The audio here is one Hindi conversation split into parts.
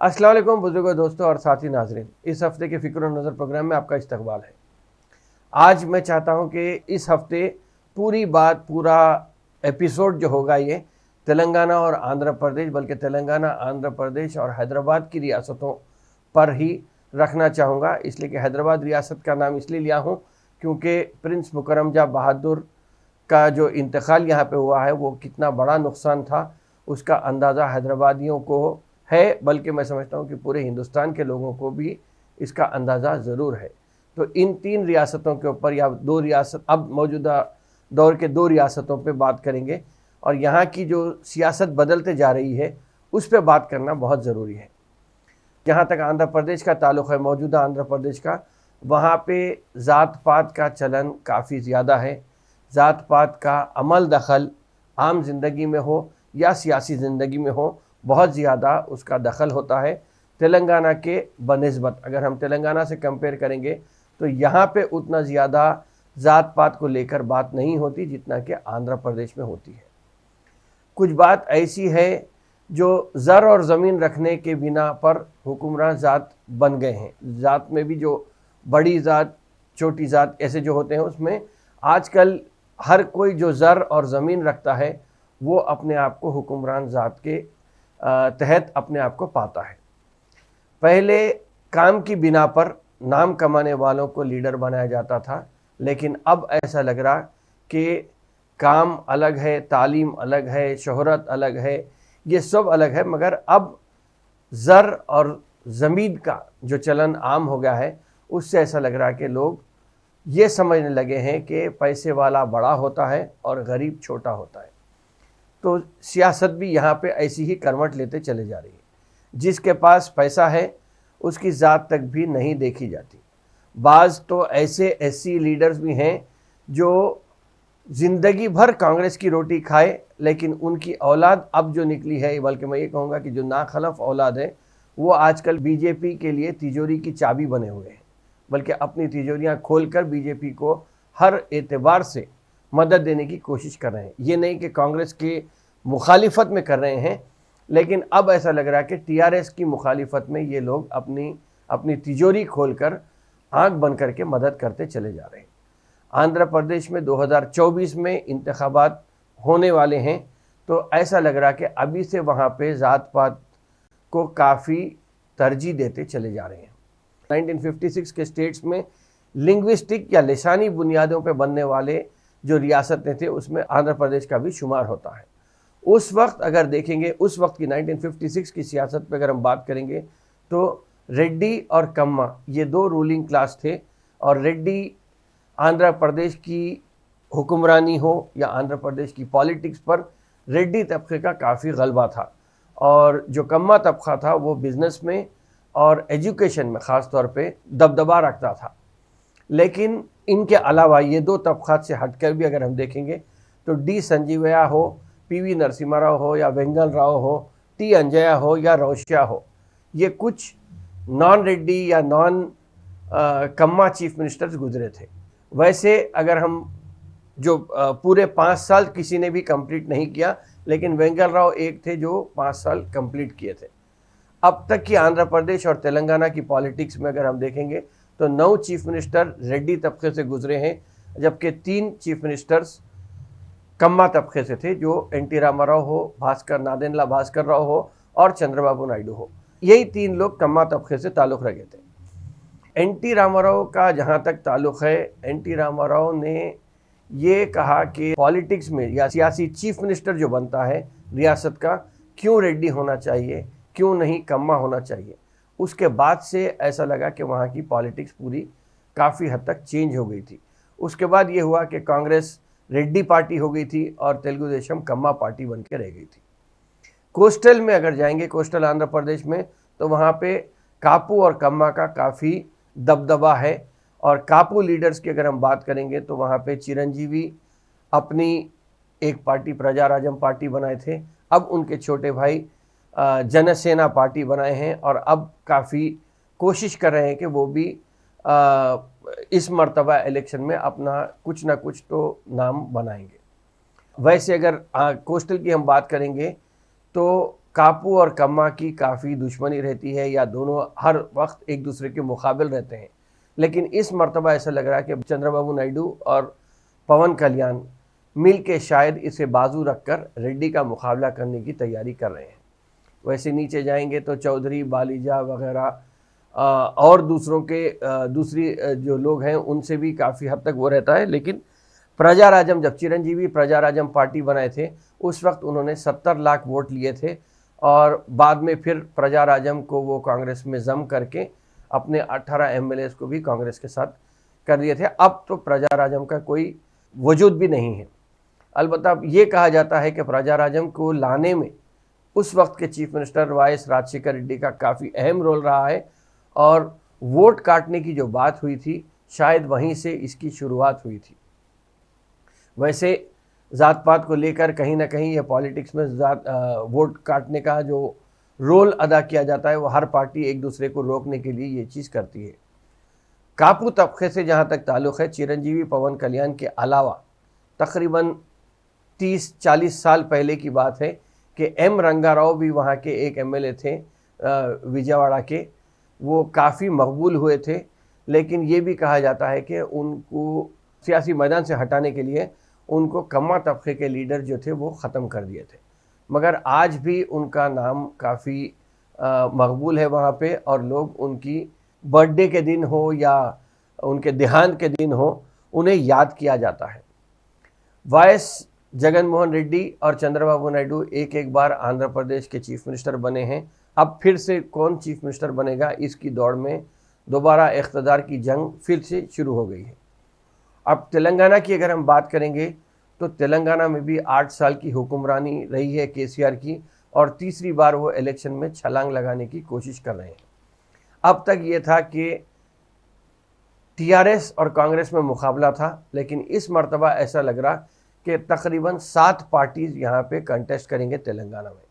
अस्सलाम वालेकुम बुजुर्गों, दोस्तों और साथी नाजरीन। इस हफ्ते के फ़िक्र और नज़र प्रोग्राम में आपका इस्तकबाल है। आज मैं चाहता हूं कि इस हफ्ते पूरा एपिसोड जो होगा ये तेलंगाना और आंध्र प्रदेश, बल्कि तेलंगाना, आंध्र प्रदेश और हैदराबाद की रियासतों पर ही रखना चाहूँगा। इसलिए कि हैदराबाद रियासत का नाम इसलिए लिया हूँ क्योंकि प्रिंस मुकर्रम जहाँ बहादुर का जो इंतकाल यहाँ पे हुआ है वो कितना बड़ा नुकसान था, उसका अंदाज़ा हैदराबादियों को है, बल्कि मैं समझता हूँ कि पूरे हिंदुस्तान के लोगों को भी इसका अंदाज़ा ज़रूर है। तो इन 3 रियासतों के ऊपर या 2 रियासत, अब मौजूदा दौर के 2 रियासतों पे बात करेंगे और यहाँ की जो सियासत बदलते जा रही है उस पर बात करना बहुत ज़रूरी है। जहाँ तक आंध्र प्रदेश का ताल्लुक़ है, मौजूदा आंध्र प्रदेश का, वहाँ पे ज़ात पात का चलन काफ़ी ज़्यादा है। ज़ात पात का अमल दखल आम ज़िंदगी में हो या सियासी ज़िंदगी में हो, बहुत ज़्यादा उसका दखल होता है। तेलंगाना के बनिस्बत अगर हम तेलंगाना से कंपेयर करेंगे तो यहाँ पे उतना ज़्यादा ज़ात पात को लेकर बात नहीं होती जितना कि आंध्र प्रदेश में होती है। कुछ बात ऐसी है जो ज़र और ज़मीन रखने के बिना पर हुक्मरान ज़ात बन गए हैं। ज़ात में भी जो बड़ी ज़ात, छोटी ज़ात ऐसे जो होते हैं, उसमें आजकल हर कोई जो ज़र और ज़मीन रखता है वो अपने आप को हुक्मरान ज़ात के तहत अपने आप को पाता है। पहले काम की बिना पर नाम कमाने वालों को लीडर बनाया जाता था, लेकिन अब ऐसा लग रहा कि काम अलग है, तालीम अलग है, शोहरत अलग है, ये सब अलग है, मगर अब ज़र और ज़मीन का जो चलन आम हो गया है उससे ऐसा लग रहा है कि लोग ये समझने लगे हैं कि पैसे वाला बड़ा होता है और गरीब छोटा होता है। तो सियासत भी यहाँ पे ऐसी ही करवट लेते चले जा रही है। जिसके पास पैसा है उसकी ज़ात तक भी नहीं देखी जाती। बाज़ तो ऐसे एससी लीडर्स भी हैं जो ज़िंदगी भर कांग्रेस की रोटी खाए, लेकिन उनकी औलाद अब जो निकली है, बल्कि मैं ये कहूँगा कि जो नाखलफ औलाद है, वो आजकल बीजेपी के लिए तिजोरी की चाबी बने हुए हैं, बल्कि अपनी तिजोरियाँ खोलकर बीजेपी को हर एतबार से मदद देने की कोशिश कर रहे हैं। ये नहीं कि कांग्रेस के मुखालिफत में कर रहे हैं, लेकिन अब ऐसा लग रहा है कि टीआरएस की मुखालिफत में ये लोग अपनी तिजोरी खोलकर आंख बंद करके मदद करते चले जा रहे हैं। आंध्र प्रदेश में 2024 में इंतखाबात होने वाले हैं, तो ऐसा लग रहा है कि अभी से वहाँ पे ज़ात पात को काफ़ी तरजीह देते चले जा रहे हैं। 1956 के स्टेट्स में लिंग्विस्टिक या लिसानी बुनियादों पे बनने वाले जो रियासतें थे उसमें आंध्र प्रदेश का भी शुमार होता है। उस वक्त अगर देखेंगे, उस वक्त की 1956 की सियासत पे अगर हम बात करेंगे तो रेड्डी और कम्मा ये 2 रूलिंग क्लास थे, और रेड्डी आंध्र प्रदेश की हुक्मरानी हो या आंध्र प्रदेश की पॉलिटिक्स पर रेड्डी तबके का काफ़ी गलबा था, और जो कम्मा तबका था वो बिज़नेस में और एजुकेशन में ख़ास तौर पे दबदबा रखता था। लेकिन इनके अलावा ये 2 तबक़ात से हटकर भी अगर हम देखेंगे तो डी संजीवैया हो, पीवी नरसिम्हा राव हो या वेंगल राव हो, टी अंजया हो या रोशिया हो, ये कुछ नॉन रेड्डी या नॉन कम्मा चीफ मिनिस्टर्स गुजरे थे। वैसे अगर हम जो पूरे 5 साल किसी ने भी कंप्लीट नहीं किया, लेकिन वेंगल राव एक थे जो 5 साल कंप्लीट किए थे। अब तक की आंध्र प्रदेश और तेलंगाना की पॉलिटिक्स में अगर हम देखेंगे तो 9 चीफ मिनिस्टर रेड्डी तबके से गुजरे हैं, जबकि 3 चीफ मिनिस्टर्स कम्मा तबके से थे, जो एनटी रामाराव हो, नादेंद्र भास्कर राव हो और चंद्रबाबू नायडू हो। यही 3 लोग कम्मा तबके से ताल्लुक़ रखे थे। एनटी रामाराव का जहाँ तक ताल्लुक़ है, एनटी रामाराव ने ये कहा कि पॉलिटिक्स में या सियासी चीफ मिनिस्टर जो बनता है रियासत का, क्यों रेड्डी होना चाहिए, क्यों नहीं कम्मा होना चाहिए। उसके बाद से ऐसा लगा कि वहाँ की पॉलिटिक्स पूरी काफ़ी हद तक चेंज हो गई थी। उसके बाद ये हुआ कि कांग्रेस रेड्डी पार्टी हो गई थी और तेलुगु देशम कम्मा पार्टी बन के रह गई थी। कोस्टल में अगर जाएंगे, कोस्टल आंध्र प्रदेश में, तो वहाँ पे कापू और कम्मा का काफ़ी दबदबा है, और कापू लीडर्स की अगर हम बात करेंगे तो वहाँ पे चिरंजीवी अपनी एक पार्टी प्रजाराज्यम पार्टी बनाए थे, अब उनके छोटे भाई जनसेना पार्टी बनाए हैं, और अब काफ़ी कोशिश कर रहे हैं कि वो भी इस मर्तबा इलेक्शन में अपना कुछ ना कुछ तो नाम बनाएंगे। वैसे अगर कोस्टल की हम बात करेंगे तो कापू और कम्मा की काफ़ी दुश्मनी रहती है या दोनों हर वक्त एक दूसरे के मुकाबिल रहते हैं। लेकिन इस मर्तबा ऐसा लग रहा है कि चंद्रबाबू नायडू और पवन कल्याण मिल के शायद इसे बाजू रखकर रेड्डी का मुकाबला करने की तैयारी कर रहे हैं। वैसे नीचे जाएंगे तो चौधरी, बालीजा वगैरह और दूसरों के दूसरी जो लोग हैं उनसे भी काफ़ी हद तक वो रहता है। लेकिन प्रजा राजम, जब चिरंजीवी प्रजा राजम पार्टी बनाए थे उस वक्त उन्होंने 70 लाख वोट लिए थे और बाद में फिर प्रजा राजम को वो कांग्रेस में जम करके अपने 18 एमएलए को भी कांग्रेस के साथ कर दिए थे। अब तो प्रजा राजम का कोई वजूद भी नहीं है। अलबत्ता ये कहा जाता है कि प्रजा राजम को लाने में उस वक्त के चीफ मिनिस्टर वाई.एस. राजशेखर रेड्डी का काफ़ी अहम रोल रहा है और वोट काटने की जो बात हुई थी शायद वहीं से इसकी शुरुआत हुई थी। वैसे ज़ात पात को लेकर कहीं ना कहीं ये पॉलिटिक्स में वोट काटने का जो रोल अदा किया जाता है वो हर पार्टी एक दूसरे को रोकने के लिए ये चीज़ करती है। कापू तबके से जहाँ तक ताल्लुक़ है, चिरंजीवी पवन कल्याण के अलावा तकरीबन 30-40 साल पहले की बात है कि एम रंगाराव भी वहाँ के एक एमएलए थे विजयवाड़ा के। वो काफ़ी मकबूल हुए थे, लेकिन ये भी कहा जाता है कि उनको सियासी मैदान से हटाने के लिए उनको कम्मा तबके के लीडर जो थे वो ख़त्म कर दिए थे। मगर आज भी उनका नाम काफ़ी मकबूल है वहाँ पे और लोग उनकी बर्थडे के दिन हो या उनके देहांत के दिन हो उन्हें याद किया जाता है। वाई.एस. जगनमोहन रेड्डी और चंद्रबाबू नायडू एक एक बार आंध्र प्रदेश के चीफ मिनिस्टर बने हैं। अब फिर से कौन चीफ मिनिस्टर बनेगा इसकी दौड़ में दोबारा इख्तिदार की जंग फिर से शुरू हो गई है। अब तेलंगाना की अगर हम बात करेंगे तो तेलंगाना में भी 8 साल की हुक्मरानी रही है केसीआर की और तीसरी बार वो इलेक्शन में छलांग लगाने की कोशिश कर रहे हैं। अब तक ये था कि टीआरएस और कांग्रेस में मुकाबला था, लेकिन इस मर्तबा ऐसा लग रहा कि तकरीबन 7 पार्टीज़ यहाँ पे कंटेस्ट करेंगे तेलंगाना में।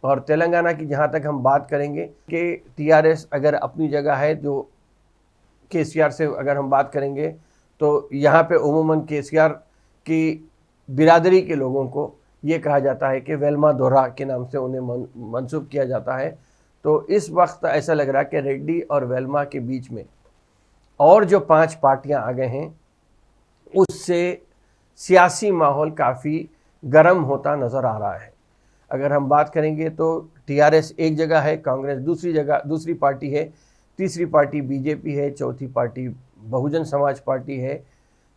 और तेलंगाना की जहाँ तक हम बात करेंगे कि टीआरएस अगर अपनी जगह है, जो केसीआर से अगर हम बात करेंगे तो यहाँ पे उमूमन केसीआर की बिरादरी के लोगों को ये कहा जाता है कि वेल्मा दोहरा के नाम से उन्हें मंसूब किया जाता है। तो इस वक्त ऐसा लग रहा है कि रेड्डी और वेल्मा के बीच में और जो 5 पार्टियां आ गए हैं उससे सियासी माहौल काफ़ी गर्म होता नज़र आ रहा है। अगर हम बात करेंगे तो टीआरएस एक जगह है, कांग्रेस दूसरी पार्टी है, तीसरी पार्टी बीजेपी है, चौथी पार्टी बहुजन समाज पार्टी है,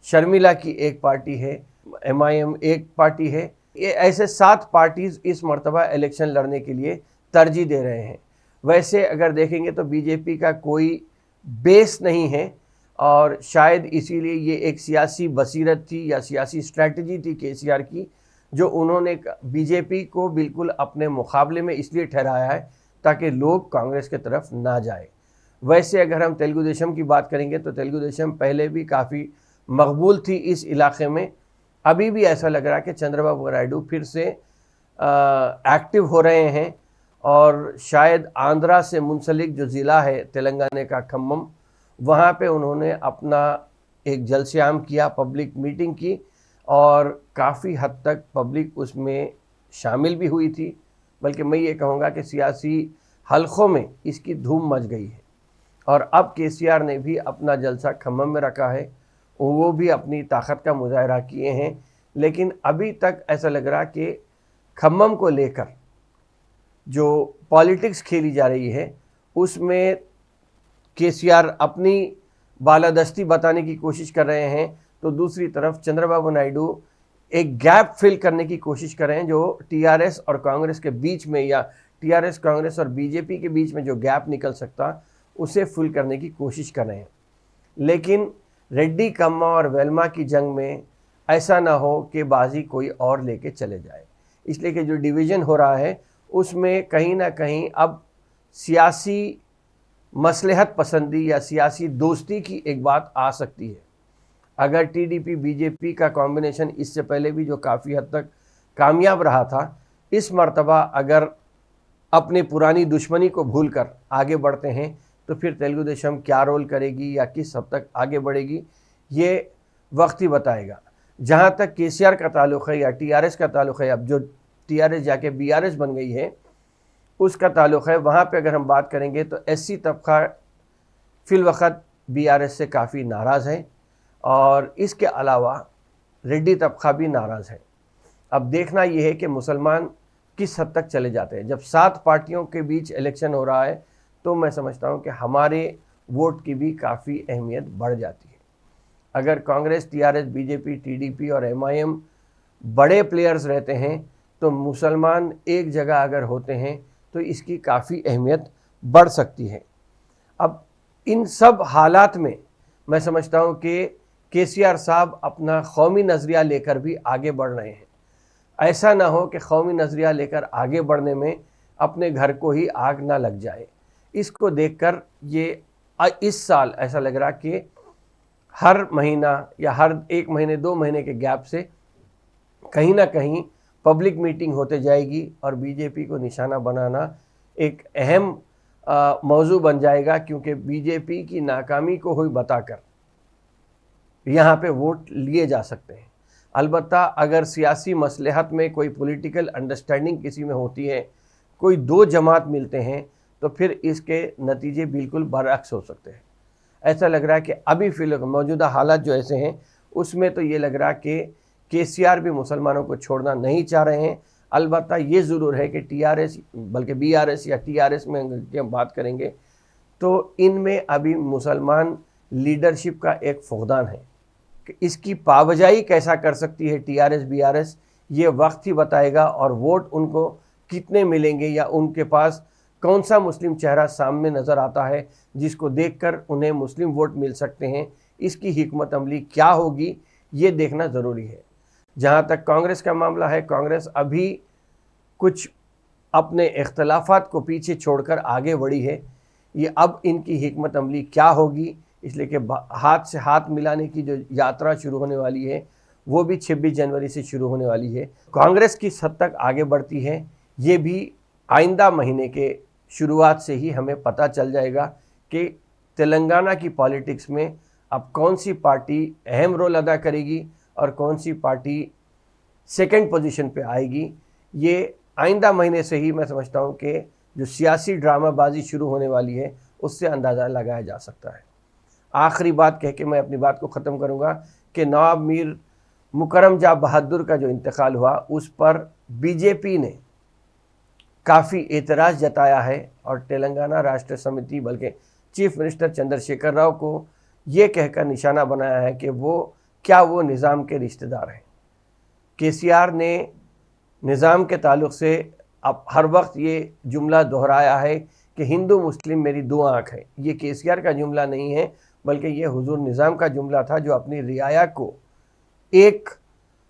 शर्मिला की एक पार्टी है, एमआईएम एक पार्टी है। ये ऐसे 7 पार्टीज़ इस मर्तबा इलेक्शन लड़ने के लिए तरजीह दे रहे हैं। वैसे अगर देखेंगे तो बीजेपी का कोई बेस नहीं है और शायद इसीलिए ये एक सियासी बसीरत थी या सियासी स्ट्रैटेजी थी केसीआर की, जो उन्होंने बीजेपी को बिल्कुल अपने मुकाबले में इसलिए ठहराया है ताकि लोग कांग्रेस की तरफ ना जाए। वैसे अगर हम तेलुगु देशम की बात करेंगे तो तेलुगु देशम पहले भी काफ़ी मकबूल थी इस इलाके में। अभी भी ऐसा लग रहा है कि चंद्रबाबू नायडू फिर से एक्टिव हो रहे हैं और शायद आंध्रा से मुंसलिक जो ज़िला है तेलंगाना का खम्मम, वहाँ पे उन्होंने अपना एक जलसेआम किया, पब्लिक मीटिंग की और काफ़ी हद तक पब्लिक उसमें शामिल भी हुई थी। बल्कि मैं ये कहूँगा कि सियासी हलकों में इसकी धूम मच गई है और अब केसीआर ने भी अपना जलसा खम्मम में रखा है, वो भी अपनी ताकत का मुजाहरा किए हैं। लेकिन अभी तक ऐसा लग रहा कि खम्मम को लेकर जो पॉलिटिक्स खेली जा रही है उसमें केसीआर अपनी बालादस्ती बताने की कोशिश कर रहे हैं, तो दूसरी तरफ चंद्रबाबू नायडू एक गैप फिल करने की कोशिश कर रहे हैं जो टीआरएस और कांग्रेस के बीच में या टीआरएस, कांग्रेस और बीजेपी के बीच में जो गैप निकल सकता उसे फुल करने की कोशिश कर रहे हैं। लेकिन रेड्डी, कम्मा और वेल्मा की जंग में ऐसा ना हो कि बाजी कोई और लेके चले जाए, इसलिए कि जो डिवीज़न हो रहा है उसमें कहीं ना कहीं अब सियासी मसलहत पसंदी या सियासी दोस्ती की एक बात आ सकती है। अगर टीडीपी बीजेपी का कॉम्बिनेशन इससे पहले भी जो काफ़ी हद तक कामयाब रहा था, इस मर्तबा अगर अपने पुरानी दुश्मनी को भूलकर आगे बढ़ते हैं तो फिर तेलुगु देशम क्या रोल करेगी या किस हद तक आगे बढ़ेगी ये वक्त ही बताएगा। जहाँ तक केसीआर का ताल्लुक़ है या टीआरएस का ताल्लुक़ है, अब जो टीआरएस जाके बीआरएस बन गई है, उसका ताल्लुक़ है। वहाँ पे अगर हम बात करेंगे तो एससी तबका फ़िलवक़्त बीआरएस से काफ़ी नाराज़ है और इसके अलावा रेड्डी तबका भी नाराज़ है। अब देखना यह है कि मुसलमान किस हद तक चले जाते हैं। जब 7 पार्टियों के बीच इलेक्शन हो रहा है तो मैं समझता हूँ कि हमारे वोट की भी काफ़ी अहमियत बढ़ जाती है। अगर कांग्रेस, टीआरएस, बीजेपी, टीडीपी और एमआईएम बड़े प्लेयर्स रहते हैं तो मुसलमान एक जगह अगर होते हैं तो इसकी काफ़ी अहमियत बढ़ सकती है। अब इन सब हालात में मैं समझता हूँ कि केसीआर साहब अपना कौमी नज़रिया लेकर भी आगे बढ़ रहे हैं। ऐसा ना हो कि कौमी नज़रिया लेकर आगे बढ़ने में अपने घर को ही आग ना लग जाए। इसको देखकर ये इस साल ऐसा लग रहा कि हर महीना या हर 1 महीने 2 महीने के गैप से कहीं ना कहीं पब्लिक मीटिंग होते जाएगी और बीजेपी को निशाना बनाना एक अहम मौजू बन जाएगा, क्योंकि बीजेपी की नाकामी को हुई बताकर यहाँ पे वोट लिए जा सकते हैं। अलबत्ता अगर सियासी मसलहत में कोई पॉलिटिकल अंडरस्टैंडिंग किसी में होती है, कोई 2 जमात मिलते हैं, तो फिर इसके नतीजे बिल्कुल बरअक्स हो सकते हैं। ऐसा लग रहा है कि अभी फिलहाल मौजूदा हालात जो ऐसे हैं उसमें तो ये लग रहा है कि केसीआर भी मुसलमानों को छोड़ना नहीं चाह रहे हैं। अलबत्ता ये ज़रूर है कि टीआरएस बल्कि बीआरएस या टीआरएस में की हम बात करेंगे तो इनमें अभी मुसलमान लीडरशिप का एक फुक़दान है कि इसकी पाबजाई कैसा कर सकती है टीआरएस बीआरएस, ये वक्त ही बताएगा। और वोट उनको कितने मिलेंगे या उनके पास कौन सा मुस्लिम चेहरा सामने नज़र आता है जिसको देखकर उन्हें मुस्लिम वोट मिल सकते हैं, इसकी हिकमत अमली क्या होगी ये देखना ज़रूरी है। जहाँ तक कांग्रेस का मामला है, कांग्रेस अभी कुछ अपने इख्तलाफात को पीछे छोड़कर आगे बढ़ी है। ये अब इनकी हिकमत अमली क्या होगी, इसलिए कि हाथ से हाथ मिलाने की जो यात्रा शुरू होने वाली है वो भी 26 जनवरी से शुरू होने वाली है। कांग्रेस किस हद तक आगे बढ़ती है ये भी आइंदा महीने के शुरुआत से ही हमें पता चल जाएगा कि तेलंगाना की पॉलिटिक्स में अब कौन सी पार्टी अहम रोल अदा करेगी और कौन सी पार्टी सेकंड पोजीशन पे आएगी। ये आइंदा महीने से ही मैं समझता हूँ कि जो सियासी ड्रामाबाजी शुरू होने वाली है उससे अंदाज़ा लगाया जा सकता है। आखिरी बात कह के मैं अपनी बात को ख़त्म करूँगा कि नवाब मीर मुकरम जा बहादुर का जो इंतकाल हुआ उस पर बीजेपी ने काफ़ी एतराज़ जताया है और तेलंगाना राष्ट्र समिति बल्कि चीफ मिनिस्टर चंद्रशेखर राव को ये कहकर निशाना बनाया है कि वो निज़ाम के रिश्तेदार हैं। केसीआर ने निज़ाम के ताल्लुक़ से अब हर वक्त ये जुमला दोहराया है कि हिंदू मुस्लिम मेरी 2 आँख है। ये केसीआर का जुमला नहीं है बल्कि ये हुजूर निज़ाम का जुमला था, जो अपनी रियाया को एक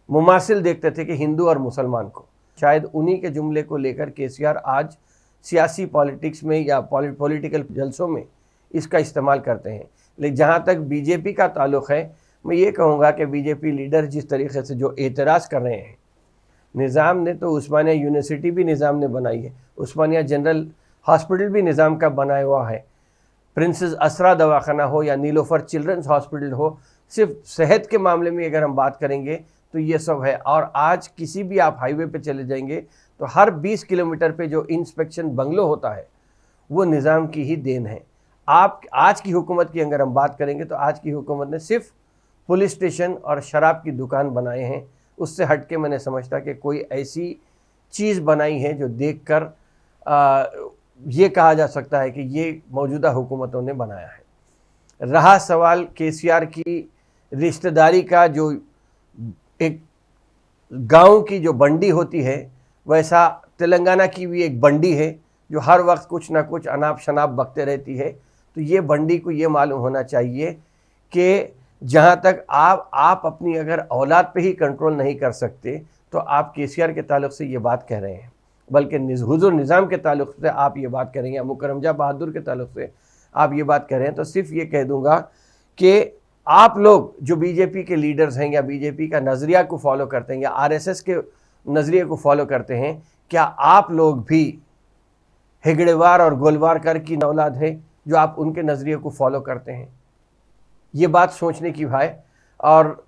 मुमासिल देखते थे कि हिंदू और मुसलमान को। शायद उन्हीं के जुमले को लेकर केसीआर आज सियासी पॉलिटिक्स में या पॉलिटिकल जलसों में इसका इस्तेमाल करते हैं। लेकिन जहाँ तक बीजेपी का ताल्लुक़ है, मैं ये कहूँगा कि बीजेपी लीडर जिस तरीके से जो एतराज़ कर रहे हैं, निज़ाम ने तो उस्मानिया यूनिवर्सिटी भी निज़ाम ने बनाई है, उस्मानिया जनरल हॉस्पिटल भी निज़ाम का बनाया हुआ है, प्रिंसेस असरा दवाखाना हो या नीलोफर चिल्ड्रंस हॉस्पिटल हो, सिर्फ सेहत के मामले में अगर हम बात करेंगे तो ये सब है। और आज किसी भी आप हाईवे पे चले जाएंगे तो हर 20 किलोमीटर पे जो इंस्पेक्शन बंगलो होता है वो निज़ाम की ही देन है। आप आज की हुकूमत की अगर हम बात करेंगे तो आज की हुकूमत ने सिर्फ पुलिस स्टेशन और शराब की दुकान बनाए हैं। उससे हट के मैंने समझता कि कोई ऐसी चीज़ बनाई है जो देखकर ये कहा जा सकता है कि ये मौजूदा हुकूमतों ने बनाया है। रहा सवाल केसीआर की रिश्तेदारी का, जो एक गांव की जो बंडी होती है वैसा तेलंगाना की भी एक बंडी है जो हर वक्त कुछ ना कुछ अनाप शनाप बकते रहती है। तो ये बंडी को ये मालूम होना चाहिए कि जहाँ तक आप अपनी अगर औलाद पे ही कंट्रोल नहीं कर सकते तो आप केसीआर के ताल्लुक़ से ये बात कह रहे हैं, बल्कि हुजूर निज़ाम के ताल्लुक़ से आप ये बात करेंगे या मुकरम जा बहादुर के ताल्लुक़ से आप ये बात कह रहे हैं। तो सिर्फ ये कह दूंगा कि आप लोग जो बीजेपी के लीडर्स हैं या बीजेपी का नज़रिया को फॉलो करते हैं या आरएसएस के नज़रिए को फॉलो करते हैं, क्या आप लोग भी हेगड़ेवार और गोलवारकर की औलाद है जो आप उनके नज़रिए को फॉलो करते हैं? ये बात सोचने की है। और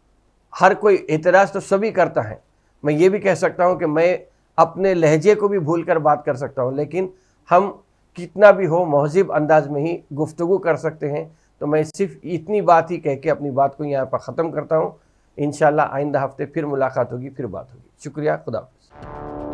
हर कोई एतराज़ तो सभी करता है। मैं ये भी कह सकता हूँ कि मैं अपने लहजे को भी भूल कर बात कर सकता हूँ, लेकिन हम कितना भी हो महज़िब अंदाज में ही गुफ्तगू कर सकते हैं। तो मैं सिर्फ इतनी बात ही कह के अपनी बात को यहाँ पर ख़त्म करता हूँ। इंशाल्लाह आइंदा हफ्ते फिर मुलाकात होगी, फिर बात होगी। शुक्रिया, खुदा हाफ़िज़।